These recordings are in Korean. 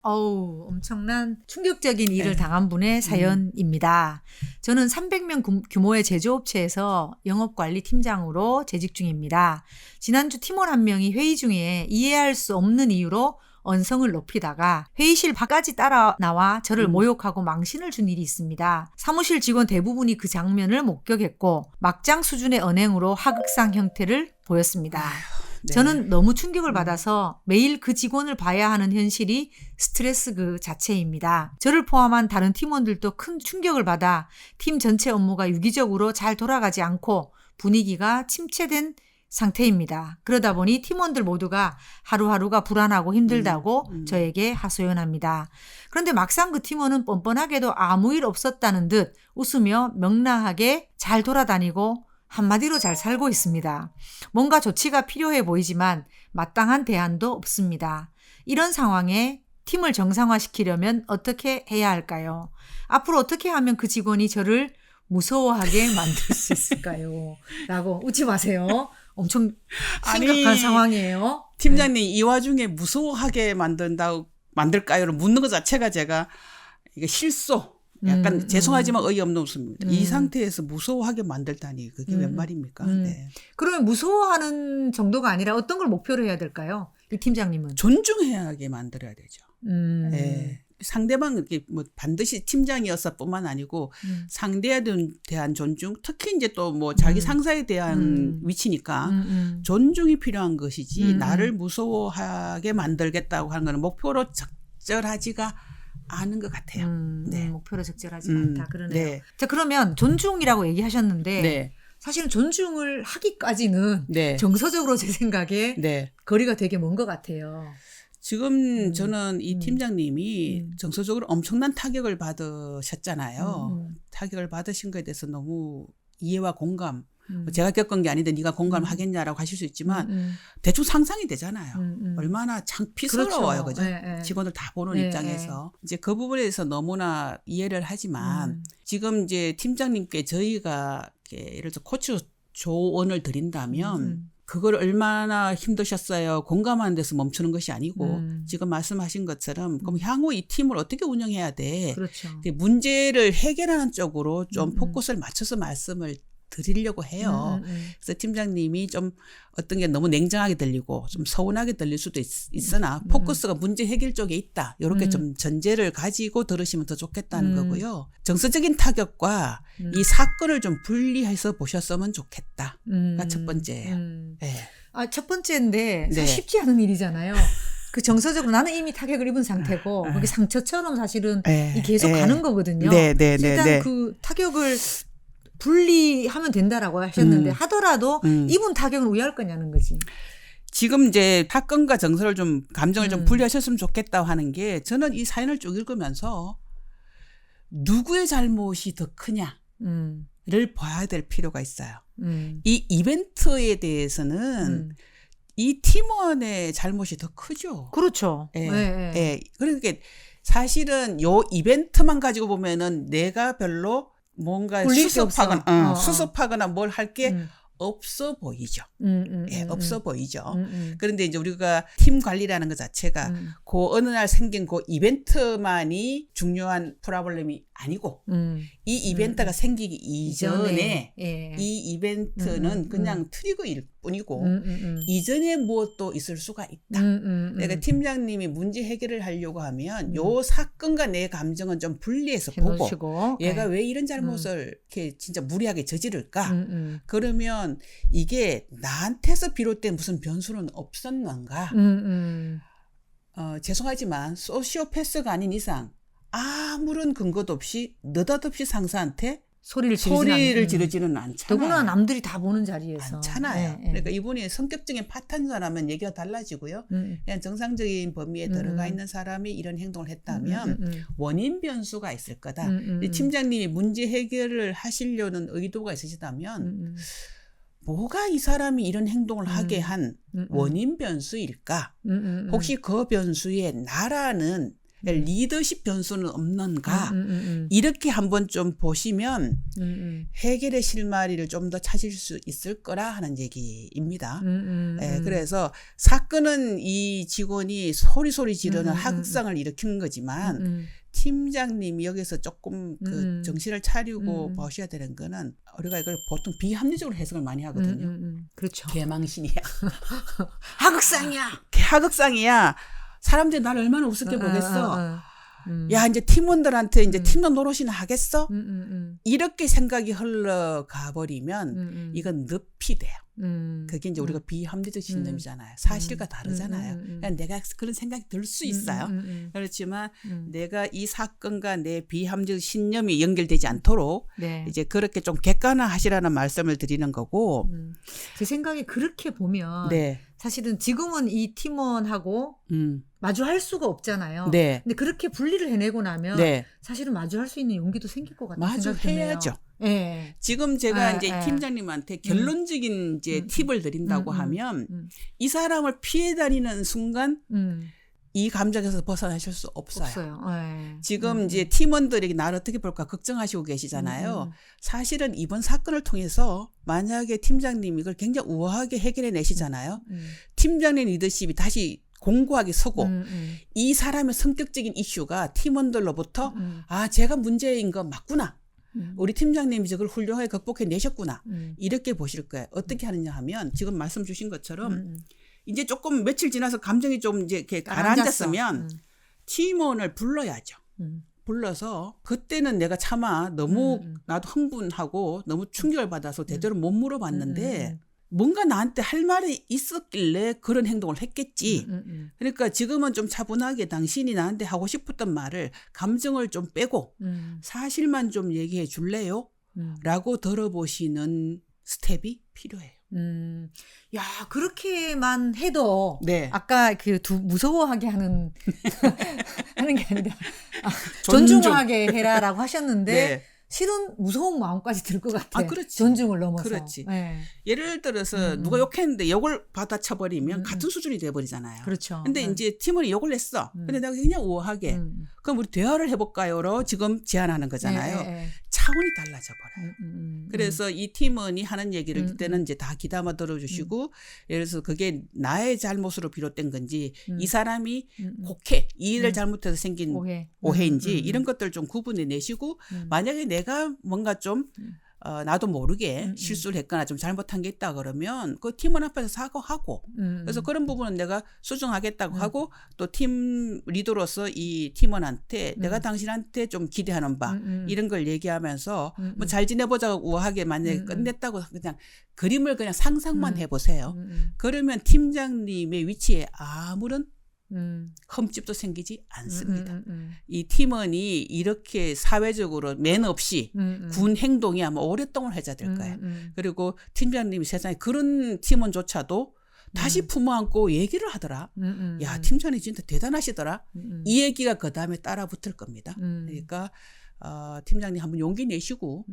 어우, 엄청난 충격적인 일을 네. 당한 분의 사연입니다. 저는 300명 규모의 제조업체에서 영업관리팀장으로 재직 중입니다. 지난주 팀원 한 명이 회의 중에 이해할 수 없는 이유로 언성을 높이다가 회의실 밖까지 따라 나와 저를 모욕하고 망신을 준 일이 있습니다. 사무실 직원 대부분이 그 장면을 목격했고 막장 수준의 언행으로 하극상 형태를 보였습니다. 네. 저는 너무 충격을 받아서 매일 그 직원을 봐야 하는 현실이 스트레스 그 자체입니다. 저를 포함한 다른 팀원들도 큰 충격을 받아 팀 전체 업무가 유기적으로 잘 돌아가지 않고 분위기가 침체된 상태입니다. 그러다 보니 팀원들 모두가 하루하루가 불안하고 힘들다고 저에게 하소연합니다. 그런데 막상 그 팀원은 뻔뻔하게도 아무 일 없었다는 듯 웃으며 명랑하게 잘 돌아다니고 한마디로 잘 살고 있습니다. 뭔가 조치가 필요해 보이지만 마땅한 대안도 없습니다. 이런 상황에 팀을 정상화시키려면 어떻게 해야 할까요? 앞으로 어떻게 하면 그 직원이 저를 무서워하게 만들 수 있을까요? 라고 웃지 마세요. 엄청 심각한 상황이에요. 팀장님 이 와중에 무서워하게 만들까요를 묻는 것 자체가 제가 이게 실소. 약간 죄송하지만 어이없는 웃음입니다. 이 상태에서 무서워하게 만들다니 그게 웬 말입니까? 네. 그러면 무서워하는 정도가 아니라 어떤 걸 목표로 해야 될까요? 이 팀장님은. 존중하게 만들어야 되죠. 네. 상대방 뭐 반드시 팀장이었을 뿐만 아니고 상대에 대한 존중, 특히 이제 또 뭐 자기 상사에 대한 위치니까 존중이 필요한 것이지 나를 무서워하게 만들겠다고 하는 거는 목표로 적절하지가 않은 것 같아요. 네. 목표로 적절하지 않다. 그러네요. 네. 자, 그러면 존중이라고 얘기하셨는데 네. 사실은 존중을 하기까지는 네. 정서적으로 제 생각에 네. 거리가 되게 먼 것 같아요. 지금 저는 이 팀장님이 정서적으로 엄청난 타격을 받으셨잖아요. 타격을 받으신 것에 대해서 너무 이해와 공감. 제가 겪은 게 아닌데 네가 공감하겠냐라고 하실 수 있지만 대충 상상이 되잖아요. 얼마나 창피스러워요. 그렇죠. 그죠? 네. 직원들 다 보는 네. 입장에서. 이제 그 부분에 대해서 너무나 이해를 하지만 지금 이제 팀장님께 저희가 이렇게 예를 들어 코치 조언을 드린다면 그걸 얼마나 힘드셨어요. 공감하는 데서 멈추는 것이 아니고 지금 말씀하신 것처럼 그럼 향후 이 팀을 어떻게 운영해야 돼. 그렇죠. 문제를 해결하는 쪽으로 좀 포커스를 맞춰서 말씀을 드리려고 해요. 그래서 팀장님이 좀 어떤 게 너무 냉정하게 들리고 좀 서운하게 들릴 수도 있으나 포커스가 문제 해결 쪽에 있다. 이렇게 좀 전제를 가지고 들으시면 더 좋겠다는 거고요. 정서적인 타격과 이 사건을 좀 분리해서 보셨으면 좋겠다가 첫 번째예요. 네. 아, 첫 번째인데 네. 쉽지 않은 일이잖아요. 그 정서적으로 나는 이미 타격을 입은 상태고 그게 상처처럼 사실은 이 계속 가는 거거든요. 일단 그 타격을 분리하면 된다라고 하셨는데 하더라도 입은 타격은 왜 할 거냐는 거지. 지금 이제 사건과 정서를 좀 감정을 좀 분리하셨으면 좋겠다고 하는 게 저는 이 사연을 쭉 읽으면서 누구의 잘못이 더 크냐를 봐야 될 필요가 있어요. 이 이벤트에 대해서는 이 팀원의 잘못이 더 크죠. 그렇죠. 예. 그러니까 사실은 요 이벤트만 가지고 보면은 내가 별로 뭔가 수습하거나 뭘 할 게 없어 보이죠. 없어 보이죠. 그런데 이제 우리가 팀 관리라는 것 자체가 그 어느 날 생긴 그 이벤트만이 중요한 프로블렘이 아니고 이 이벤트가 생기기 이전에 이 이벤트는 그냥 트리거일 뿐이고 이전에 무엇도 있을 수가 있다. 그러니까 팀장님이 문제 해결을 하려고 하면 요 사건과 내 감정은 좀 분리해서 보고 얘가 왜 이런 잘못을 이렇게 진짜 무리하게 저지를까? 그러면 이게 나한테서 비롯된 무슨 변수는 없었는가? 죄송하지만 소시오패스가 아닌 이상 아무런 근거도 없이 느닷없이 상사한테 소리를 지르지는 않잖아요. 더구나 남들이 다 보는 자리에서. 않잖아요. 그러니까 이분이 성격적인 파탄자라면 얘기가 달라지고요. 그냥 정상적인 범위에 들어가 있는 사람이 이런 행동을 했다면 원인 변수가 있을 거다. 팀장님이 문제 해결을 하시려는 의도가 있으시다면 뭐가 이 사람이 이런 행동을 하게 한 원인 변수일까? 혹시 그 변수에 나라는 리더십 변수는 없는가 이렇게 한번 좀 보시면 해결의 실마리를 좀 더 찾을 수 있을 거라 하는 얘기입니다. 그래서 사건은 이 직원이 소리소리 지르는 하극상을 일으킨 거지만 팀장님이 여기서 조금 그 정신을 차리고 보셔야 되는 거는 우리가 이걸 보통 비합리적으로 해석을 많이 하거든요. 그렇죠. 개망신이야. 하극상이야. 하극상이야. 사람들이 나를 얼마나 우습게 보겠어. 야, 이제 팀원들한테 이제 팀원 노릇이나 하겠어? 이렇게 생각이 흘러가 버리면 이건 늪이 돼요. 그게 이제 우리가 비합리적 신념이잖아요. 사실과 다르잖아요. 그러니까 내가 그런 생각이 들 수 있어요. 그렇지만 내가 이 사건과 내 비합리적 신념이 연결되지 않도록 네. 이제 그렇게 좀 객관화하시라는 말씀을 드리는 거고. 제 생각에 그렇게 보면 네. 사실은 지금은 이 팀원하고 마주할 수가 없잖아요. 네. 근데 그렇게 분리를 해내고 나면 네. 사실은 마주할 수 있는 용기도 생길 것 같아요. 마주해야죠. 네. 지금 제가 이제 팀장님한테 결론적인 이제 팁을 드린다고 하면 이 사람을 피해 다니는 순간 이 감정에서 벗어나실 수 없어요. 네. 지금 이제 팀원들이 나를 어떻게 볼까 걱정하시고 계시잖아요. 사실은 이번 사건을 통해서 만약에 팀장님이 이걸 굉장히 우아하게 해결해 내시잖아요. 팀장님 리더십이 다시 공고하게 서고 이 사람의 성격적인 이슈가 팀원들로부터 아, 제가 문제인 거 맞구나. 우리 팀장님이 저걸 훌륭하게 극복해 내셨구나. 이렇게 보실 거예요. 어떻게 하느냐 하면 지금 말씀 주신 것처럼 이제 조금 며칠 지나서 감정이 좀 이제 이렇게 가라앉았으면 팀원을 불러야죠. 불러서 그때는 내가 차마 너무 나도 흥분하고 너무 충격을 받아서 제대로 못 물어봤는데 뭔가 나한테 할 말이 있었길래 그런 행동을 했겠지. 그러니까 지금은 좀 차분하게 당신이 나한테 하고 싶었던 말을 감정을 좀 빼고 사실만 좀 얘기해 줄래요? 라고 들어보시는 스텝이 필요해요. 야, 그렇게만 해도 네. 아까 그 무서워하게 하는 하는 게 아니라 존중. 존중하게 해라라고 하셨는데 네. 실은 무서운 마음까지 들 것 같아요. 아, 그렇지. 존중을 넘어서. 그렇지. 네. 예를 들어서 누가 욕했는데 욕을 받아쳐버리면 같은 수준이 돼버리잖아요. 그렇죠. 근데 이제 팀원이 욕을 했어. 근데 내가 그냥 우아하게 그럼 우리 대화를 해볼까요?로 지금 제안하는 거잖아요. 네. 차원이 달라져 버려요. 그래서 이 팀원이 하는 얘기를 그때는 이제 다 귀담아 들어주시고 예를 들어서 그게 나의 잘못으로 비롯된 건지 이 사람이 곡해 이 일을 잘못해서 생긴 오해인지 이런 것들 좀 구분해 내시고 만약에 내가 뭔가 좀 나도 모르게 실수를 했거나 좀 잘못한 게 있다 그러면 그 팀원 앞에서 사과하고 그래서 그런 부분은 내가 수정하겠다고 하고 또 팀 리더로서 이 팀원한테 내가 당신한테 좀 기대하는 바 이런 걸 얘기하면서 뭐 잘 지내보자고 우아하게 만약에 끝냈다고 그냥 그림을 그냥 상상만 해보세요. 그러면 팀장님의 위치에 아무런 흠집도 생기지 않습니다. 이 팀원이 이렇게 사회적으로 매너 없이 군 행동이 아마 오랫동안 해야 될 거예요. 그리고 팀장님이 세상에 그런 팀원조차도 다시 품어안고 얘기를 하더라. 야, 팀장님 진짜 대단하시더라. 이 얘기가 그 다음에 따라 붙을 겁니다. 그러니까 팀장님 한번 용기 내시고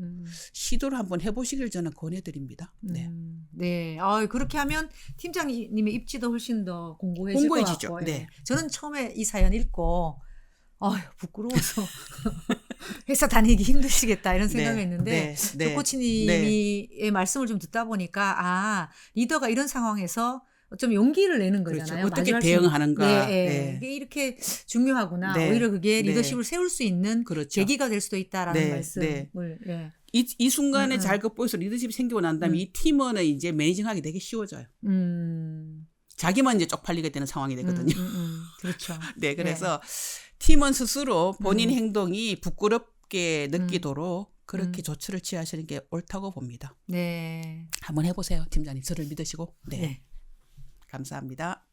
시도를 한번 해보시길 저는 권해드립니다. 네. 네. 그렇게 하면 팀장님의 입지도 훨씬 더 공고해질 것 공고해지죠. 같고. 네. 저는 처음에 이 사연 읽고 부끄러워서 회사 다니기 힘드시겠다 이런 생각을 했는데 조코치님의 말씀을 좀 듣다 보니까 리더가 이런 상황에서 좀 용기를 내는 거잖아요. 그렇죠. 어떻게 대응하는가. 네. 이게 이렇게 중요하구나. 오히려 그게 리더십을 세울 수 있는 그렇죠. 계기가 될 수도 있다라는 말씀을. 이 순간에 잘 극복해서 리더십이 생기고 난 다음에 이 팀원은 이제 매니징하기 되게 쉬워져요. 자기만 이제 쪽팔리게 되는 상황이 되거든요. 그렇죠. 네, 그래서 팀원 스스로 본인 행동이 부끄럽게 느끼도록 그렇게 조치를 취하시는 게 옳다고 봅니다. 네. 한번 해보세요, 팀장님. 저를 믿으시고. 네. 감사합니다.